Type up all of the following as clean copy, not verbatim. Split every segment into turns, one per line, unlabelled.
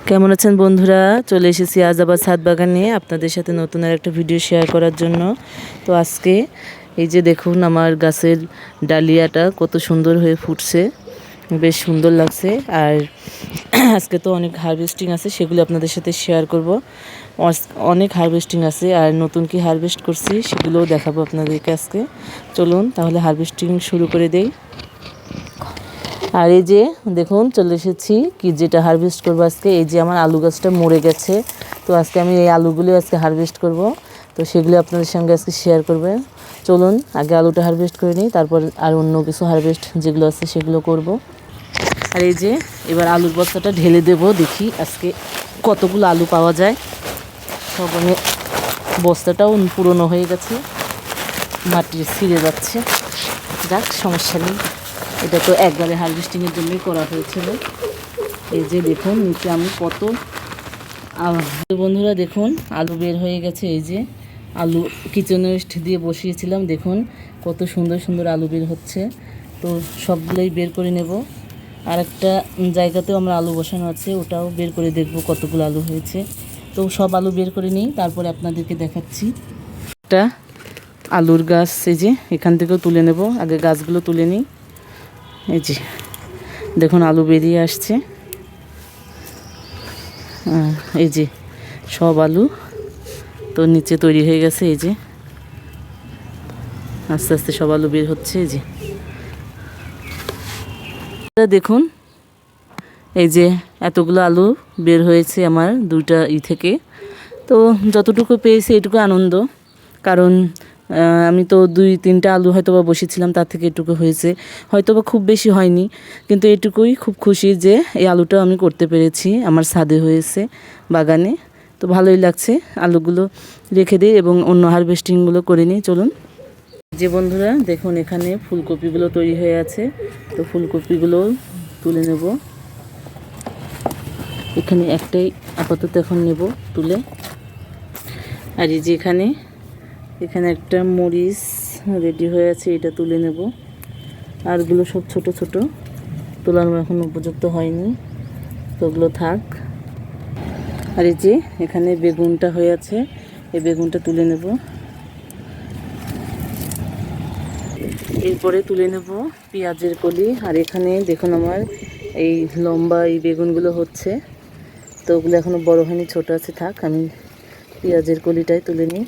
কেমন আছেন বন্ধুরা? চলে এসেছি আজ আবার ছাদ বাগানে আপনাদের সাথে নতুন আর একটা ভিডিও শেয়ার করার জন্য। তো আজকে এই যে দেখুন আমার গাছের ডালিয়াটা কত সুন্দর হয়ে ফুটছে, বেশ সুন্দর লাগছে। আর আজকে তো অনেক হারভেস্টিং আছে, সেগুলো আপনাদের সাথে শেয়ার করব। অনেক হারভেস্টিং আছে আর নতুন কি হারভেস্ট করছি সেগুলোও দেখাবো আপনাদেরকে আজকে। চলুন তাহলে হারভেস্টিং শুরু করে দেই। আর এই যে দেখুন চলে এসেছি কি যেটা হারভেস্ট করবো আজকে। এই যে আমার আলু গাছটা মরে গেছে, তো আজকে আমি এই আলুগুলো আজকে হারভেস্ট করব। তো সেগুলো আপনাদের সঙ্গে আজকে শেয়ার করবে। চলুন আগে আলুটা হারভেস্ট করে নিই, তারপর আর অন্য কিছু হারভেস্ট যেগুলো আছে সেগুলো করব। আর এই যে এবার আলুর বস্তাটা ঢেলে দেব, দেখি আজকে কতগুলো আলু পাওয়া যায়। সব আমি বস্তাটাও পুরনো হয়ে গেছে, মাটি ছিঁড়ে যাচ্ছে, যাক সমস্যা নেই। এটা তো একবারে হারভেস্টিংয়ের জন্যই করা হয়েছিল। এই যে দেখুন নিচে আমি কত বন্ধুরা দেখুন আলু বের হয়ে গেছে। এই যে আলু কিচেন ওয়েস্ট দিয়ে বসিয়েছিলাম, দেখুন কত সুন্দর সুন্দর আলু বের হচ্ছে। তো সবগুলোই বের করে নেব। আর একটা জায়গাতেও আমরা আলু বসানো আছে, ওটাও বের করে দেখব কতগুলো আলু হয়েছে। তো সব আলু বের করে নিই, তারপরে আপনাদেরকে দেখাচ্ছি। একটা আলুর গাছ এই যে এখান থেকেও তুলে নেব, আগে গাছগুলো তুলে নিই। এই যে দেখুন আলু বেরিয়ে আসছে, এই যে সব আলু তো নিচে তৈরি হয়ে গেছে। এই যে আস্তে আস্তে সব আলু বের হচ্ছে। এই যে দেখুন এই যে এতগুলো আলু বের হয়েছে আমার দুইটা থেকে। তো যতটুকু পেয়েছি এটুকু আনন্দ, কারণ আমি তো 2-3টা আলু হয়তো বা বসেছিলাম, তার থেকে এটুকু হয়েছে, হয়তো বা খুব বেশি হয়নি, কিন্তু এটুকুই খুব খুশি যে এই আলুটা আমি করতে পেরেছি, আমার ছাদে হয়েছে বাগানে। তো ভালোই লাগছে। আলুগুলো রেখে দিই এবং অন্য হারভেস্টিংগুলো করে নিই। চলুন। যে বন্ধুরা দেখুন এখানে ফুলকপিগুলো তৈরি হয়ে আছে, তো ফুলকপিগুলো তুলে নেব। এখানে একটাই আপাতত এখন নেব তুলে। আর এই যে এখানে একটা মরিচ রেডি হয়ে আছে, এটা তুলে নেব। আরগুলো সব ছোট ছোট, তোলার এখন উপযুক্ত হয়নি, তো ওগুলো থাক। আর এই যে এখানে বেগুনটা হয়ে আছে, এই বেগুনটা তুলে নেব। এরপরে তুলে নেব পেঁয়াজের কলি। আর এখানে দেখুন আমার এই লম্বা এই বেগুনগুলো হচ্ছে, তো ওগুলো এখনও বড় হয়নি, ছোট আছে, থাক। আমি পেঁয়াজের কলিটাই তুলে নিই।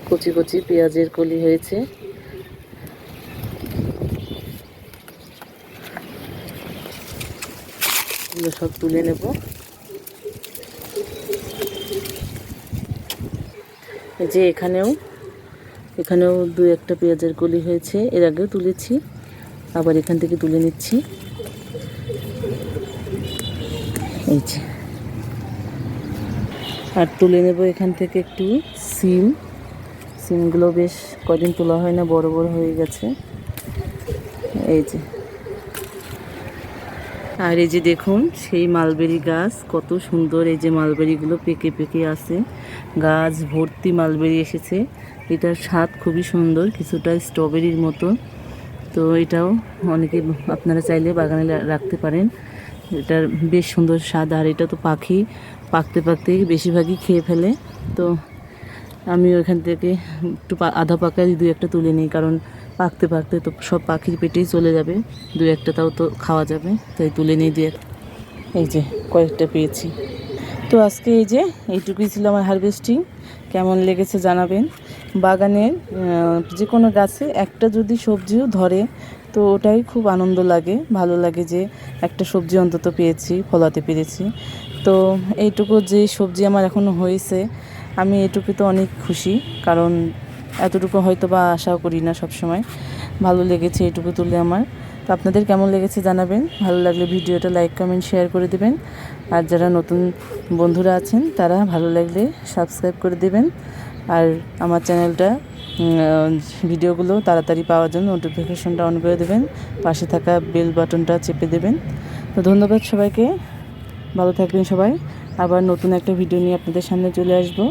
কচি কচি পেঁয়াজের কলি হয়েছে। এগুলো সব তুলে নেব। এই যে এখানেও 2-1টা পেঁয়াজের কলি হয়েছে, এর আগেও তুলেছি, আবার এখান থেকে তুলে নিচ্ছি। এই যে আর তুলে নেব এখান থেকে একটু সিমগুলো বেশ কদিন তোলা হয় না, বড় বড় হয়ে গেছে। এই যে আর এই যে দেখুন সেই মালবেরি গাছ কত সুন্দর, এই যে মালবেরিগুলো পেকে পেকে আছে, গাছ ভর্তি মালবেরি এসেছে। এটার স্বাদ খুবই সুন্দর, কিছুটা স্ট্রবেরির মতো। তো এটাও অনেকে আপনারা চাইলে বাগানে রাখতে পারেন, এটার বেশ সুন্দর স্বাদ। আর এটা তো পাখি পাকতে পাকতেই বেশিরভাগই খেয়ে ফেলে, তো আমি ওখান থেকে একটু আধা পাকায় 2-1টা তুলে নিই, কারণ পাকতে পাকতে তো সব পাখির পেটেই চলে যাবে, 2-1টা তাও তো খাওয়া যাবে, তাই তুলে নিই 2-1। এই যে কয়েকটা পেয়েছি। তো আজকে এই যে এইটুকুই ছিল আমার হারভেস্টিং। কেমন লেগেছে জানাবেন। বাগানের যে কোনো গাছে একটা যদি সবজিও ধরে, তো ওটাই খুব আনন্দ লাগে, ভালো লাগে যে একটা সবজি অন্তত পেয়েছি, ফলাতে পেরেছি। তো এইটুকু যে সবজি আমার এখনও হয়েছে, আমি এটুকু তো অনেক খুশি, কারণ এতটুকু হয়তো বা আশাও করি না সব সময়। ভালো লেগেছে এটুকু তুলে আমার। তো আপনাদের কেমন লেগেছে জানাবেন। ভালো লাগলে ভিডিওটা লাইক কমেন্ট শেয়ার করে দেবেন। আর যারা নতুন বন্ধুরা আছেন তারা ভালো লাগলে সাবস্ক্রাইব করে দেবেন। আর আমার চ্যানেলটা ভিডিওগুলো তাড়াতাড়ি পাওয়ার জন্য নোটিফিকেশনটা অন করে দেবেন, পাশে থাকা বেল বাটনটা চেপে দেবেন। তো ধন্যবাদ সবাইকে, ভালো থাকবেন সবাই। আবার নতুন একটা ভিডিও নিয়ে আপনাদের সামনে চলে আসবো।